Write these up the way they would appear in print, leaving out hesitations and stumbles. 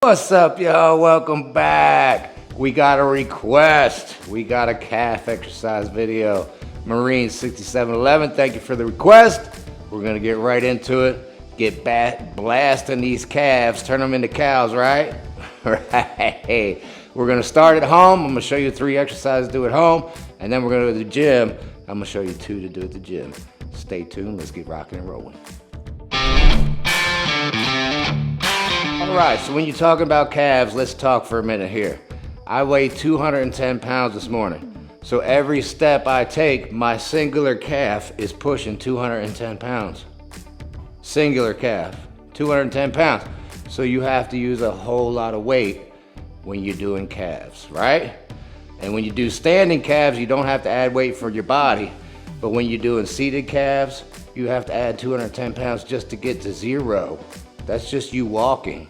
What's up, y'all? Welcome back. We got a request. We got a calf exercise video. Marine 6711, thank you for the request. We're gonna get right into it. Get blasting these calves, turn them into cows, right? Right. We're gonna start at home. I'm gonna show you 3 exercises to do at home, and then we're gonna go to the gym. I'm gonna show you 2 to do at the gym. Stay tuned, let's get rocking and rolling. All right, so when you're talking about calves, let's talk for a minute here. I weighed 210 pounds this morning. So every step I take, my singular calf is pushing 210 pounds. Singular calf, 210 pounds. So you have to use a whole lot of weight when you're doing calves, right? And when you do standing calves, you don't have to add weight for your body. But when you're doing seated calves, you have to add 210 pounds just to get to 0. That's just you walking.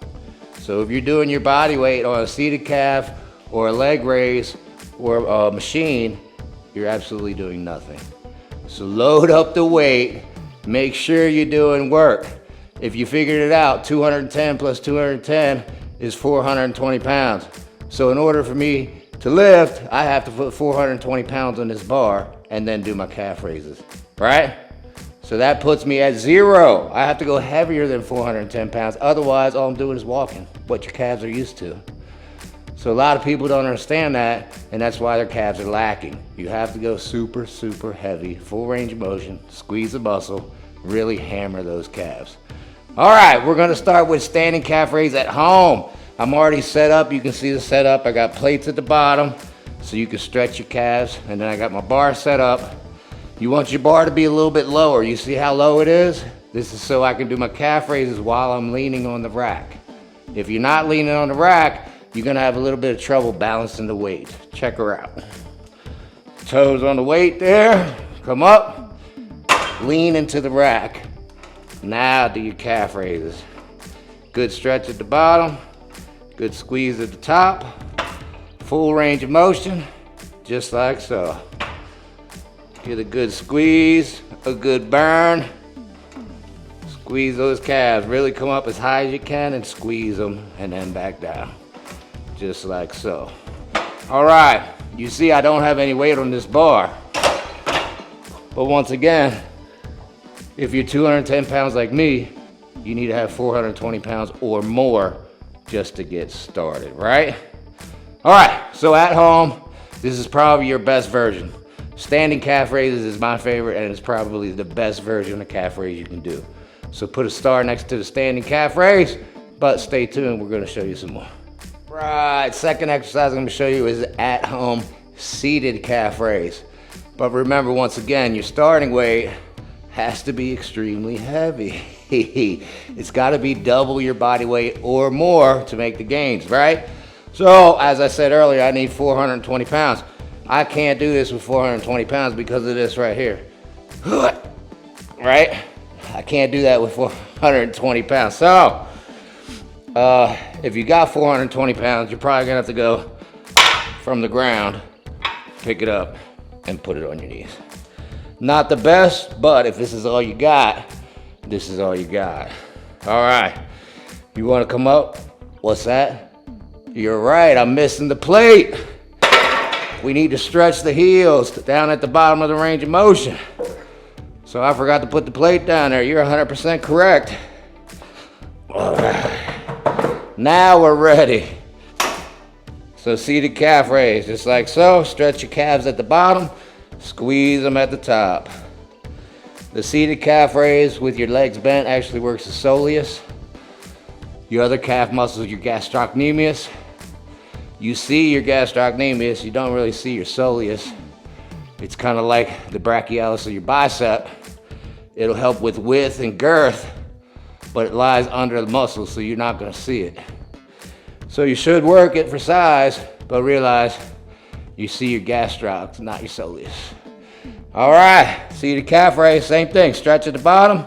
So if you're doing your body weight on a seated calf or a leg raise or a machine, you're absolutely doing nothing. So load up the weight, make sure you're doing work. If you figured it out, 210 plus 210 is 420 pounds. So in order for me to lift, I have to put 420 pounds on this bar and then do my calf raises, right? So that puts me at 0. I have to go heavier than 410 pounds. Otherwise, all I'm doing is walking, what your calves are used to. So a lot of people don't understand that, and that's why their calves are lacking. You have to go super, super heavy, full range of motion, squeeze the muscle, really hammer those calves. All right, we're gonna start with standing calf raise at home. I'm already set up. You can see the setup. I got plates at the bottom so you can stretch your calves, and then I got my bar set up. You want your bar to be a little bit lower. You see how low it is? This is so I can do my calf raises while I'm leaning on the rack. If you're not leaning on the rack, you're gonna have a little bit of trouble balancing the weight. Check her out. Toes on the weight there. Come up, lean into the rack. Now do your calf raises. Good stretch at the bottom, good squeeze at the top. Full range of motion, just like so. Get a good squeeze, a good burn. Squeeze those calves, really come up as high as you can and squeeze them and then back down. Just like so. All right, you see I don't have any weight on this bar. But once again, if you're 210 pounds like me, you need to have 420 pounds or more just to get started, right? All right, so at home, this is probably your best version. Standing calf raises is my favorite, and it's probably the best version of calf raise you can do. So put a star next to the standing calf raise, but stay tuned, we're gonna show you some more. Right, second exercise I'm gonna show you is at home seated calf raise. But remember, once again, your starting weight has to be extremely heavy. It's gotta be double your body weight or more to make the gains, right? So, as I said earlier, I need 420 pounds. I can't do this with 420 pounds because of this right here. Right? I can't do that with 420 pounds. So, if you got 420 pounds, you're probably gonna have to go from the ground, pick it up, and put it on your knees. Not the best, but if this is all you got, this is all you got. All right, you wanna come up? What's that? You're right, I'm missing the plate. We need to stretch the heels down at the bottom of the range of motion. So I forgot to put the plate down there. You're 100% correct. All right. Now we're ready. So seated calf raise, just like so. Stretch your calves at the bottom, squeeze them at the top. The seated calf raise with your legs bent actually works the soleus. Your other calf muscles, your gastrocnemius. You see your gastrocnemius, you don't really see your soleus. It's kind of like the brachialis of your bicep. It'll help with width and girth, but it lies under the muscle, so you're not gonna see it. So you should work it for size, but realize you see your gastrocs, not your soleus. All right, seated calf raise, same thing. Stretch at the bottom,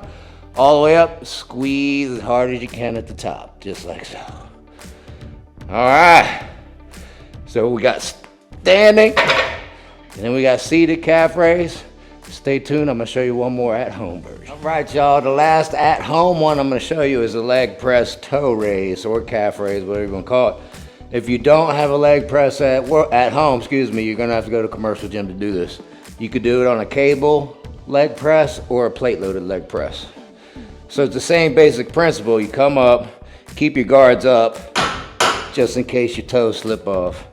all the way up, squeeze as hard as you can at the top, just like so. All right. So we got standing, and then we got seated calf raise. Stay tuned, I'm gonna show you one more at-home version. All right, y'all, the last at-home one I'm gonna show you is a leg press toe raise or calf raise, whatever you wanna call it. If you don't have a leg press at home, you're gonna have to go to a commercial gym to do this. You could do it on a cable leg press or a plate-loaded leg press. So it's the same basic principle. You come up, keep your guards up, just in case your toes slip off.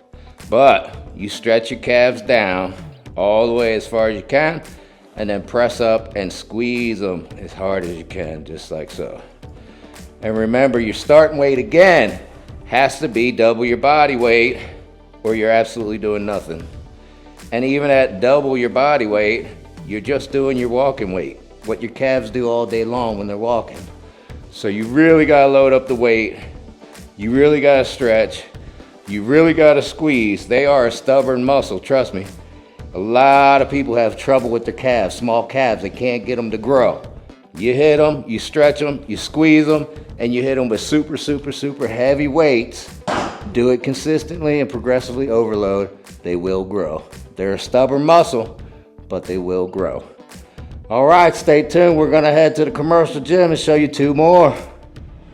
But you stretch your calves down all the way as far as you can, and then press up and squeeze them as hard as you can, just like so. And remember, your starting weight again has to be double your body weight, or you're absolutely doing nothing. And even at double your body weight, you're just doing your walking weight, what your calves do all day long when they're walking. So you really gotta load up the weight, you really gotta stretch, you really gotta squeeze. They are a stubborn muscle, trust me. A lot of people have trouble with their calves, small calves. They can't get them to grow. You hit them, you stretch them, you squeeze them, and you hit them with super heavy weights. Do it consistently and progressively overload. They will grow. They're a stubborn muscle, but they will grow. All right, stay tuned. We're gonna head to the commercial gym and show you two more.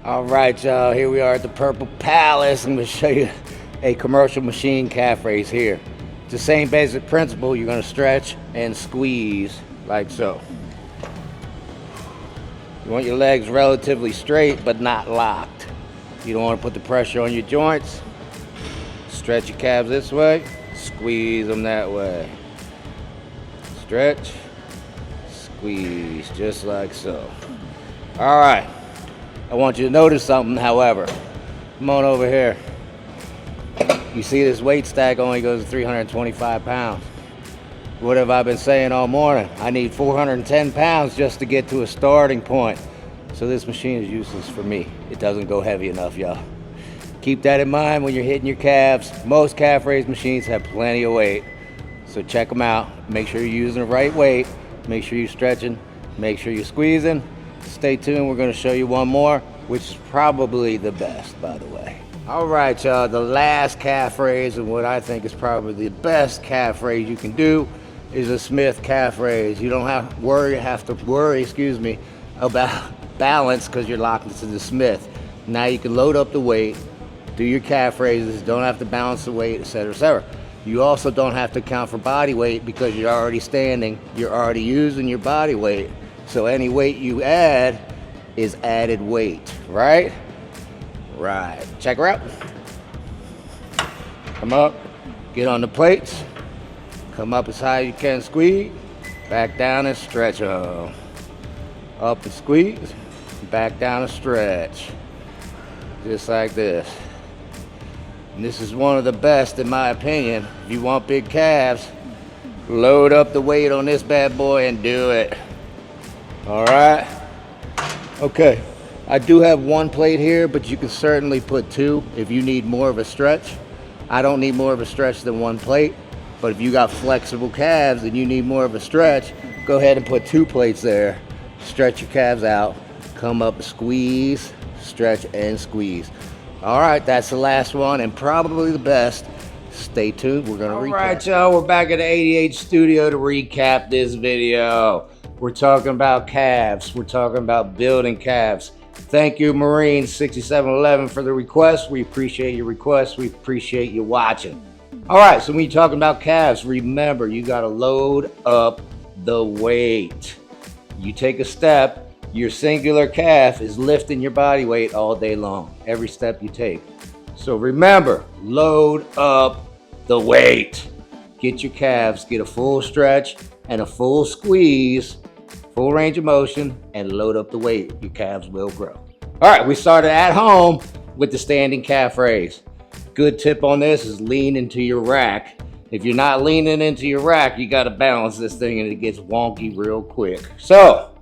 All right, y'all, here we are at the Purple Palace. I'm gonna show you a commercial machine calf raise here. It's the same basic principle. You're gonna stretch and squeeze like so. You want your legs relatively straight, but not locked. You don't want to put the pressure on your joints. Stretch your calves this way, squeeze them that way. Stretch, squeeze, just like so. All right, I want you to notice something, however. Come on over here. You see this weight stack only goes to 325 pounds. What have I been saying all morning? I need 410 pounds just to get to a starting point. So this machine is useless for me. It doesn't go heavy enough, y'all. Keep that in mind when you're hitting your calves. Most calf raise machines have plenty of weight. So check them out. Make sure you're using the right weight. Make sure you're stretching. Make sure you're squeezing. Stay tuned. We're going to show you one more, which is probably the best, by the way. All right, y'all, the last calf raise, and what I think is probably the best calf raise you can do, is a Smith calf raise. You don't have to worry about balance because you're locked into the Smith. Now you can load up the weight, do your calf raises, don't have to balance the weight, etc., etc. You also don't have to count for body weight because you're already standing, you're already using your body weight. So any weight you add is added weight, right? Right, check her out. Come up, get on the plates. Come up as high as you can, squeeze. Back down and stretch them. Up and squeeze. Back down and stretch. Just like this. And this is one of the best in my opinion. If you want big calves, load up the weight on this bad boy and do it. All right? Okay. I do have one plate here, but you can certainly put two if you need more of a stretch. I don't need more of a stretch than one plate, but if you got flexible calves and you need more of a stretch, go ahead and put two plates there. Stretch your calves out, come up, squeeze, stretch and squeeze. All right, that's the last one and probably the best. Stay tuned, we're gonna recap. All right, y'all, we're back at the 88 studio to recap this video. We're talking about calves, we're talking about building calves. Thank you, Marine 6711, for the request. We appreciate your request. We appreciate you watching. All right, so when you're talking about calves, remember, you got to load up the weight. You take a step, your singular calf is lifting your body weight all day long, every step you take. So remember, load up the weight. Get your calves, get a full stretch and a full squeeze, full range of motion, and load up the weight. Your calves will grow. All right, we started at home with the standing calf raise. Good tip on this is lean into your rack. If you're not leaning into your rack, you got to balance this thing and it gets wonky real quick. So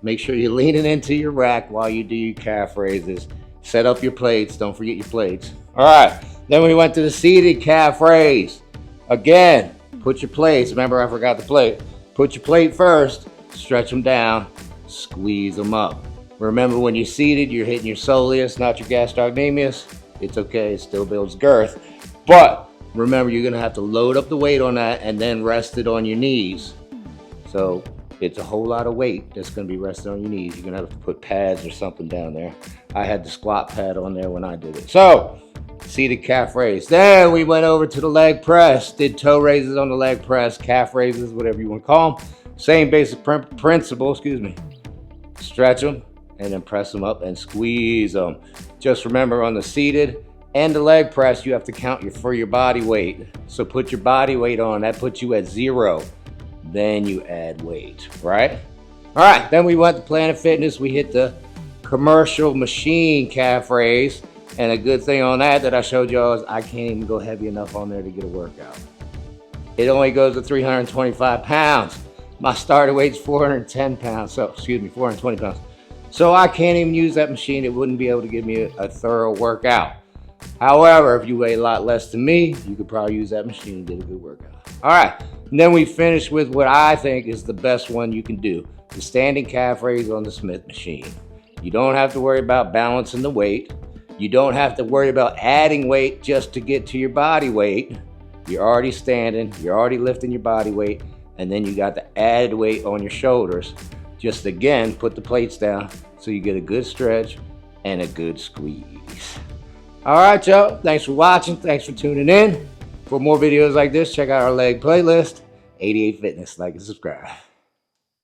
make sure you're leaning into your rack while you do your calf raises. Set up your plates. Don't forget your plates. All right, then we went to the seated calf raise. Again, put your plates. Remember, I forgot the plate. Put your plate first. Stretch them down, squeeze them up. Remember, when you're seated, you're hitting your soleus, not your gastrocnemius. It's okay, it still builds girth. But remember, you're gonna have to load up the weight on that and then rest it on your knees. So it's a whole lot of weight that's going to be resting on your knees. You're going to have to put pads or something down there. I had the squat pad on there when I did it. So seated calf raise. Then we went over to the leg press. Did toe raises on the leg press, calf raises, whatever you want to call them. Same basic principle, Stretch them and then press them up and squeeze them. Just remember, on the seated and the leg press, you have to count for your body weight. So put your body weight on. That puts you at 0. Then you add weight, right? All right, then we went to Planet Fitness. We hit the commercial machine calf raise. And a good thing on that I showed y'all is I can't even go heavy enough on there to get a workout. It only goes to 325 pounds. My starter weight's 410 pounds, 420 pounds. So I can't even use that machine. It wouldn't be able to give me a thorough workout. However, if you weigh a lot less than me, you could probably use that machine and get a good workout. All right, and then we finish with what I think is the best one you can do, the standing calf raise on the Smith machine. You don't have to worry about balancing the weight. You don't have to worry about adding weight just to get to your body weight. You're already standing, you're already lifting your body weight, and then you got the added weight on your shoulders. Just again, put the plates down so you get a good stretch and a good squeeze. All right, y'all. Thanks for watching. Thanks for tuning in. For more videos like this, check out our leg playlist, 88 Fitness. Like and subscribe.